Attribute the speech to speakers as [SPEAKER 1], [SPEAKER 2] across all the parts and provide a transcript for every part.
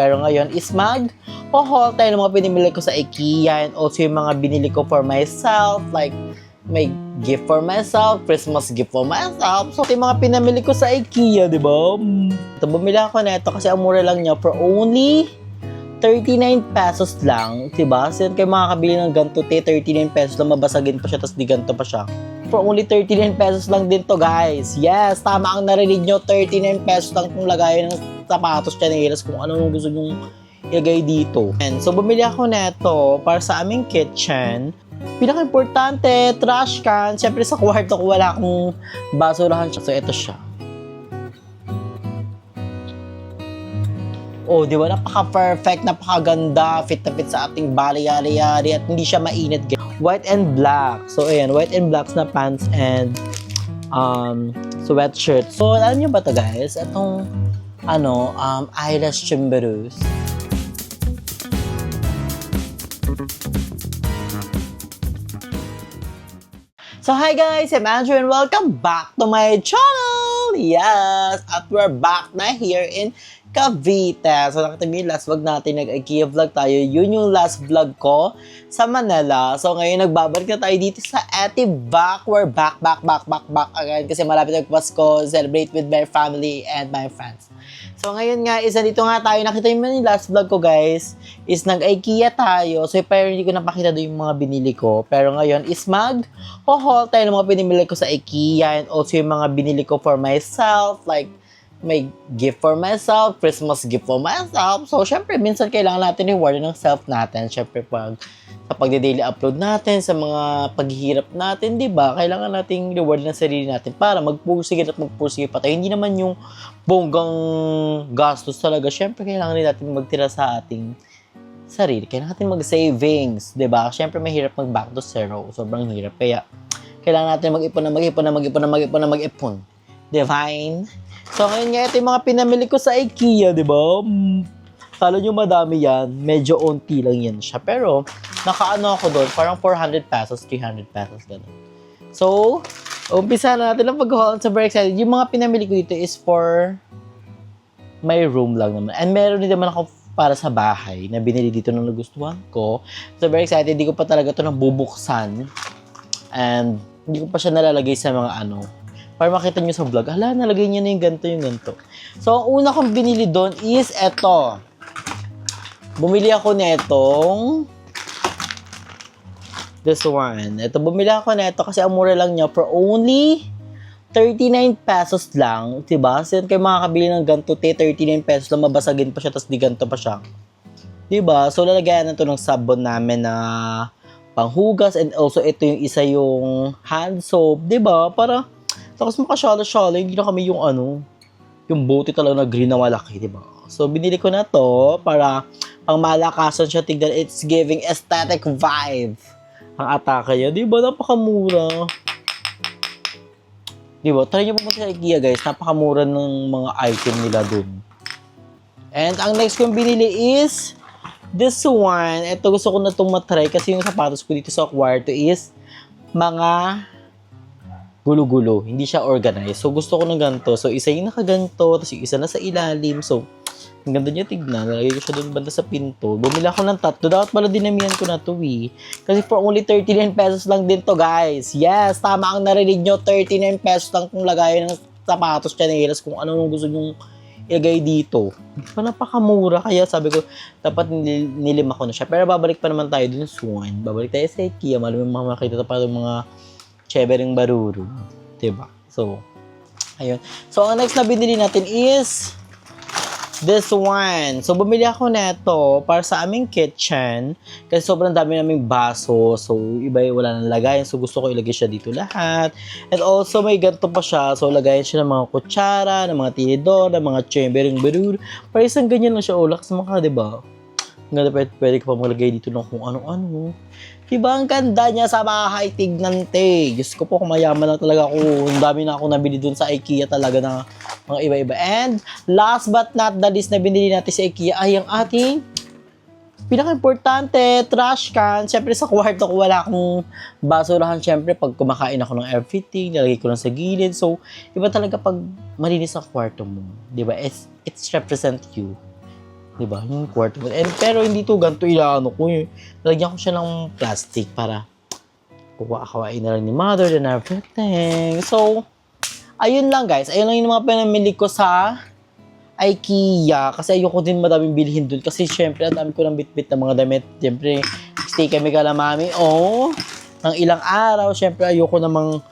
[SPEAKER 1] Pero ngayon is mag-haul tayo ng mga pinimili ko sa IKEA and also yung mga binili ko for myself, like may gift for myself, Christmas gift for myself. So, yung mga pinamili ko sa IKEA, di ba? Ito, bumili ako na ito kasi ang mura lang niya for only 39 pesos lang, diba? Kasi kayo makakabili ng ganito, 39 pesos lang, mabasagin pa siya, tapos di ganito pa siya. For only 39 pesos lang din to, guys. Yes, tama ang narinig nyo, 39 pesos lang kung lagayan ng sapatos, chanelas, kung ano gusto nyo ilagay dito. And so, bumili ako neto para sa aming kitchen. Pinaka-importante, trash can. Siyempre, sa kwarto ko wala akong basurahan siya. So, ito siya. Oh, di ba? Napaka-perfect, napakaganda, fit na fit sa ating bali-yari-yari at hindi siya mainit. White and black. So, ayan, white and black na pants and sweatshirt. So, alam nyo ba to guys? Itong, eyelash chimbaroos. So, hi guys! I'm Andrew and welcome back to my channel! Yes! At we're back na here in Cavite. So, nakita niyo yung last vlog natin, nag-IKEA vlog tayo. Yun yung last vlog ko sa Manila. So, ngayon, nagbabalik na tayo dito sa Ativac. We're back again kasi malapit na Pasko. Celebrate with my family and my friends. So, ngayon nga, dito nga tayo. Nakita niyo yung last vlog ko, guys, is nag-IKEA tayo. So, pero hindi ko napakita doon yung mga binili ko. Pero ngayon is mag-haul tayo ng mga pinimili ko sa IKEA and also yung mga binili ko for myself, like may gift for myself, Christmas gift for myself. So, syempre, minsan kailangan natin reward ng self natin. Syempre, sa pagde-daily upload natin, sa mga paghihirap natin, di ba? Kailangan nating reward ng sarili natin para magpursige at magpursige pa tayo. Hindi naman yung bonggang gastos talaga. Syempre, kailangan rin natin magtira sa ating sarili. Kailangan natin mag-savings, di ba? Syempre, mahirap mag-back to zero. Sobrang hirap. Kaya, kailangan natin mag-ipon. Divine. So, ngayon nga, ito yung mga pinamili ko sa IKEA, di ba? Kala nyo madami yan. Medyo onti lang yan siya. Pero, nakaano ako doon, parang 400 pesos, 300 pesos, gano'n. So, umpisa na natin ang pag-haul. So, very excited. Yung mga pinamili ko dito is for my room lang naman. And meron din naman ako para sa bahay na binili dito ng nagustuhan ko. So, very excited. Hindi ko pa talaga ito nabubuksan. And, hindi ko pa siya nalalagay sa mga para makita nyo sa vlog, hala, nalagay niya na yung ganito. So, ang una kong binili doon is eto. Bumili ako netong this one. Ito, bumili ako neto kasi ang mura lang niya for only 39 pesos lang. Diba? Kasi kayo makakabili ng ganito, 39 pesos lang, mabasagin pa siya, tapos di ganito pa siya. Diba? So, lalagayan na ito ng sabon namin na panghugas and also ito yung isa yung hand soap. Diba? Para tapos makashala-shala, hindi na kami yung yung bote talaga na green na malaki, diba? So, binili ko na to para pang malakasan siya tignan. It's giving aesthetic vibe ang atake niya. Diba? Napakamura. Diba? Try nyo pumunta sa IKEA, guys. Napakamura ng mga item nila dun. And ang next kong binili is this one. Ito gusto ko na itong matry kasi yung sapatos ko dito sa kwarto is mga gulo-gulo. Hindi siya organized. So, gusto ko ng ganito. So, isa yung nakaganto, tapos yung isa na sa ilalim. So, ang ganda niya tignan. Nalagay ko siya doon banda sa pinto. Bumili ako ng tatlo. Dapat pala dinamihan ko na to Kasi for only 39 pesos lang din to, guys. Yes, tama ang narinig nyo. 39 pesos lang kung lagayan ng sapatos, chanelas, kung ano gusto nyo ilagay dito. Napakamura. Kaya sabi ko, dapat nilima ko na siya. Pero babalik pa naman tayo dun soon. Babalik tayo sa IKEA. Malamang makakita pa yung mga Chebering baruro. Diba? So, ayun. So, ang next na binili natin is this one. So, bumili ako neto para sa aming kitchen. Kasi sobrang dami naming baso. So, iba yung wala nang lagayan. So, gusto ko ilagay siya dito lahat. And also, may ganito pa siya. So, lagayan siya ng mga kutsara, ng mga tinidor, ng mga chebering baruro. Para isang ganyan lang siya. Laks maka, diba? Ganda, pwede ka pa maglagay dito ng kung ano-ano. Diba, ang ganda niya sa bahay, tignan te. Diyos ko po, kumayaman na talaga ako. Ang dami na ako nabili dun sa IKEA talaga na mga iba-iba. And last but not the least na binili natin sa IKEA ay ang ating pinaka-importante, trash can. Siyempre sa kwarto ko wala akong basurahan. Siyempre pag kumakain ako ng everything, nilagay ko lang sa gilid. So, iba talaga pag malinis ang kwarto mo. Diba? It's represent you. Diba? Yung kwarto. Pero hindi to ganito ilaano ko. Nalagyan ko siya ng plastic para kukuha-kawain na lang ni mother and everything. So, ayun lang guys. Ayun lang yung mga pinamili ko sa IKEA. Kasi ayoko din madaming bilhin dun. Kasi syempre, ang dami ko ng bit-bit na mga damit. Syempre, stay kami kala mami. Ng ilang araw. Syempre, ayoko namang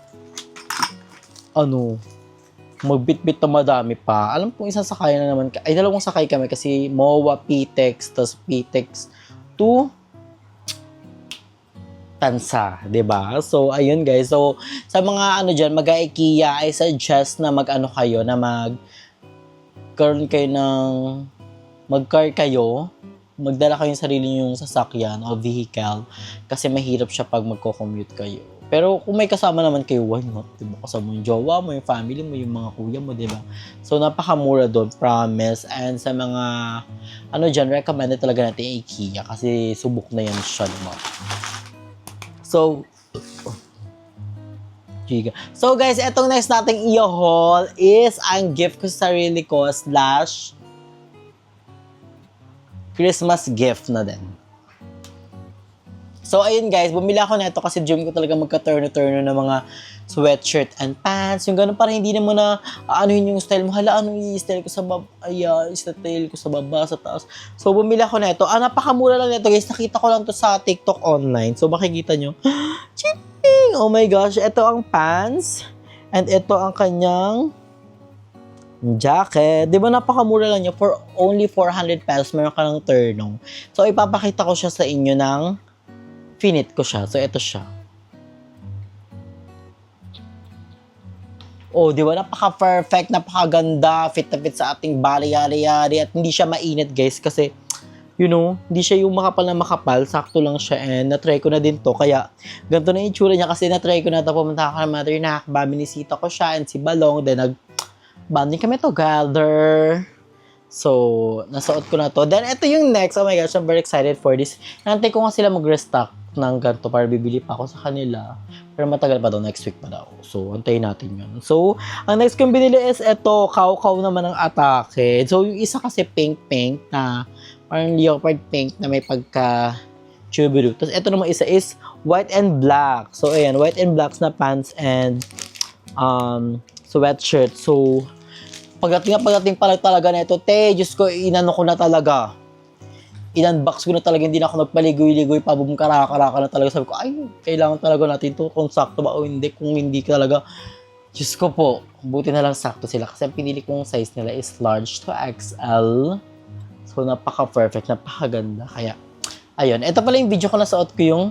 [SPEAKER 1] magbit-bit na madami pa. Alam kong isang sakay na naman. Ay, dalawang sakay kami kasi MOA, PTEX, tapos PTEX to Tansa, 'di ba? So, ayun guys. So, sa mga dyan, mag-IKEA, I suggest na kayo, na mag-car kayo, magdala kayong sarili yung sasakyan o vehicle kasi mahirap siya pag magko-commute kayo. Pero kung may kasama naman kayo, why not? Diba? Kasama mo yung jowa mo, yung family mo, yung mga kuya mo, diba? So, napakamura doon, promise. And sa mga, dyan, recommended talaga natin IKEA kasi subok na yan siya, diba? So, guys, etong next nating i-haul is ang gift ko sa sarili ko / Christmas gift na din. So, ayun guys, bumili ako nito kasi dream ko talaga magka-turno-turno ng mga sweatshirt and pants. Yung ganun, para hindi na mo na yung style mo. Hala, i-style ko sa baba, i-style ko sa baba, sa taas. So, bumili ako nito. Napakamura lang nito guys. Nakita ko lang to sa TikTok online. So, makikita nyo. Ching! Oh my gosh, ito ang pants. And ito ang kanyang jacket. Di ba napakamura lang niya? For only 400 pesos, meron ka ng turnong. So, ipapakita ko siya sa inyo ng finit ko siya. So, ito siya. Oh, di ba? Napaka-perfect, napakaganda, fit na fit sa ating bali-yari-yari at hindi siya mainit, guys, kasi, hindi siya yung makapal na makapal, sakto lang siya and na-try ko na din to, kaya ganito na yung itsura niya kasi na-try ko na to, pumunta ako ng mother na, binisita ko siya and si Balong, then nag-bonding kami together. So, nasuot ko na to. Then, ito yung next. Oh my gosh, I'm very excited for this. Nantay ko nga sila mag-restock ng ganito para bibili pa ako sa kanila. Pero matagal pa daw, next week pa daw. So, antayin natin yun. So, ang next kong binili is ito, Kaukaw naman ng atake. So, yung isa kasi pink-pink na parang leopard pink na may pagka-chubiru. Tapos, ito naman isa is white and black. So, ayan, white and black na pants and sweatshirt. So, pagdating pa lang talaga na ito, Diyos ko, inano ko na talaga. In-unbox ko na talaga, hindi na ako nagpaligoy-ligoy pa, karaka-karaka na talaga. Sabi ko, ay, kailangan talaga natin ito, kung sakto ba o hindi, kung hindi talaga. Diyos ko po, buti na lang sakto sila. Kasi ang pinili kong size nila is large to XL. So, napaka-perfect, napakaganda. Kaya, ayun. Ito pala yung video ko, nasuot ko yung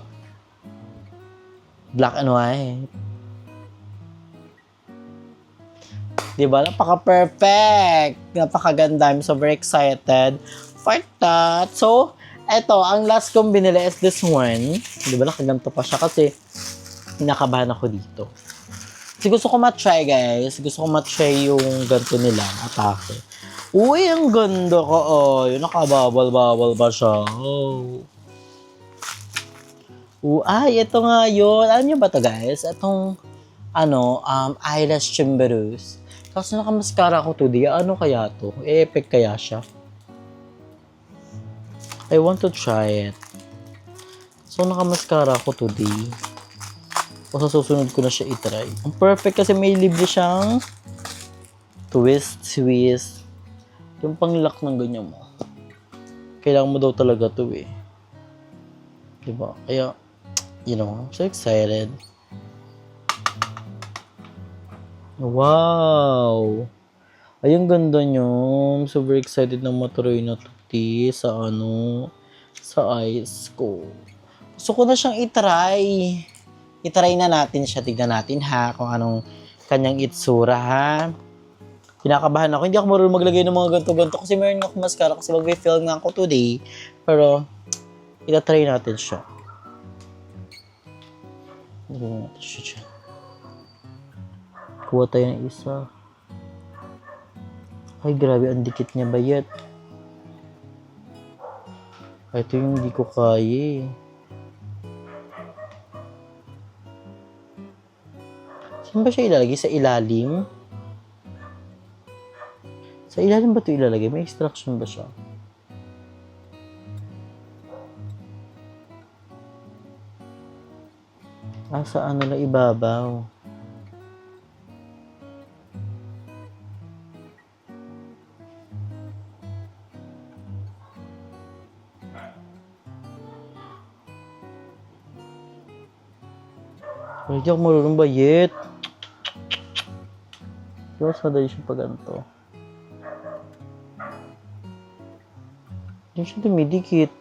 [SPEAKER 1] black and white. Diba? Napaka-perfect. Napakaganda. I'm so very excited for that. So, eto, ang last kong binili is this one. Diba? Nakaganto pa siya kasi nakabahan ako dito. Kasi gusto ko matry, guys. Gusto ko matry yung ganto nila. Atake. Uy, ang ganda ko. Oh, yung nakababal-babal ba siya. Oh. Ay, ito nga yun. Alam nyo ba to, guys? Itong, eyelash chimberus. Kasi naka-mascara ko today. Ano kaya to? E-effect kaya siya? I want to try it. So, naka-mascara ko today. O sa susunod ko na siya itry. Ang perfect kasi may libre siyang twist. Yung pang-lock ng ganyan mo. Kailangan mo daw talaga to eh. Diba? Kaya, I'm so excited. Wow! Ay, ang ganda nyo. I'm so very excited na matuloy na tuti sa sa eyes ko. Gusto ko na siyang itry. Itry na natin siya. Tignan natin ha, kung anong kanyang itsura ha. Kinakabahan ako. Hindi ako marunong maglagay ng mga ganto-ganto kasi meron ako mascara kasi mag-film nga ako today. Pero, itatry natin siya. Lagyan natin siya dyan. Kuha tayo ng isa. Ay, grabe. Ang dikit niya bayat. Ay, ito yung hindi ko kaya eh. Saan ba siya ilalagay? Sa ilalim? Sa ilalim ba ito ilalagay? May extraction ba siya? Sa ano lang ibabaw. Hindi ako marunong bayit. Diba sadali siya pag ganito? Hindi siya dumidikit.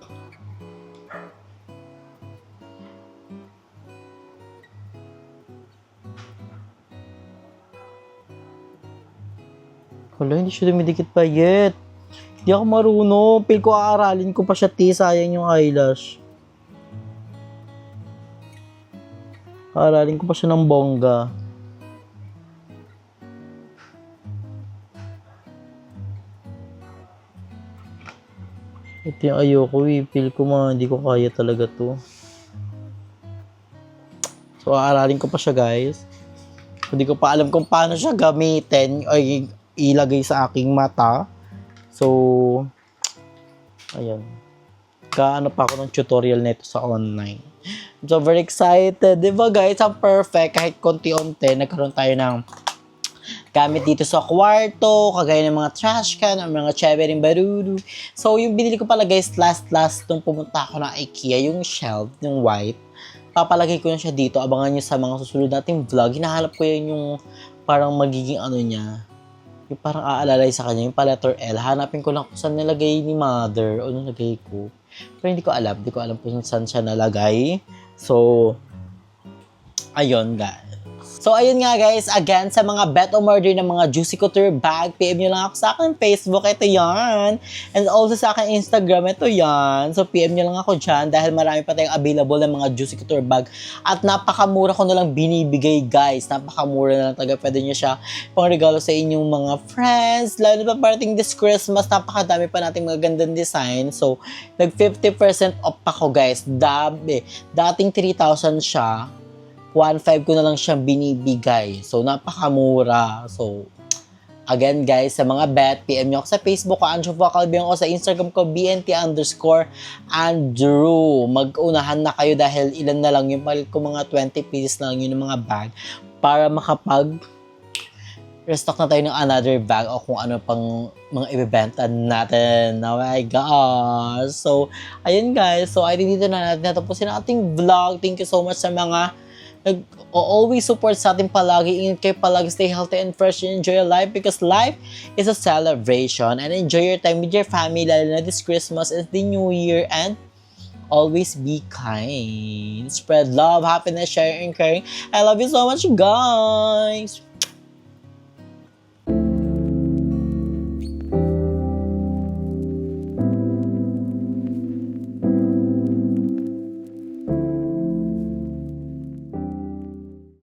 [SPEAKER 1] Wala, hindi siya dumidikit bayit. Hindi ako marunong. Feel ko aaralin ko pa siya, sayang yung eyelash. Aaralin ko pa siya ng bongga. Ito yung ayoko feel ko hindi ko kaya talaga to. So, aaralin ko pa siya, guys. Hindi ko pa alam kung paano siya gamitin o ilagay sa aking mata. So, ayan. Kaano pa ako ng tutorial nito sa online. So, very excited. Diba, guys? Ang perfect. Kahit konti-unti, nagkaroon tayo ng gamit dito sa kwarto, kagaya ng mga trash can, ang mga chevering baruru. So, yung binili ko pala, guys, last nung pumunta ako ng IKEA, yung shelf, yung white. Papalagay ko na siya dito. Abangan nyo sa mga susunod nating vlog. Hinahanap ko yun yung parang magiging ano niya. Yung parang aalalay sa kanya, yung pa letter L. Hanapin ko lang kung saan nilagay ni mother o nilagay ko. Pero hindi ko alam kung saan siya nalagay. So, ayun guys. So, ayun nga guys, again, sa mga bet o murder ng mga Juicy Couture bag, PM nyo lang ako sa akin Facebook, ito yan. And also sa akin Instagram, ito yan. So, PM nyo lang ako dyan dahil marami pa tayong available ng mga Juicy Couture bag. At napakamura ko na lang binibigay guys. Napakamura na lang talaga. Pwede nyo siya pang regalo sa inyong mga friends. Lalo na pa parating this Christmas, napakadami pa nating mga gandang design. So, nag 50% off ako guys. Dating 3,000 siya. 1.5 ko na lang siyang binibigay. So, napakamura. So, again guys, sa mga bet, PM nyo ako sa Facebook ko, Andrew Vocalbion ko, sa Instagram ko, BNT_Andrew. Mag-unahan na kayo dahil ilan na lang yung palit ko, mga 20 pieces na lang yun ng mga bag para restock na tayo ng another bag o kung ano pang mga ibebenta natin. Oh my gosh. So, ayun guys. So, I think dito na natin natapusin ang ating vlog. Thank you so much sa mga always support sa ating palagi. Ingat kayo palagi, stay healthy and fresh, and enjoy your life because life is a celebration. And enjoy your time with your family, lalo na this Christmas and the New Year. And always be kind. Spread love, happiness, sharing, and caring. I love you so much, guys.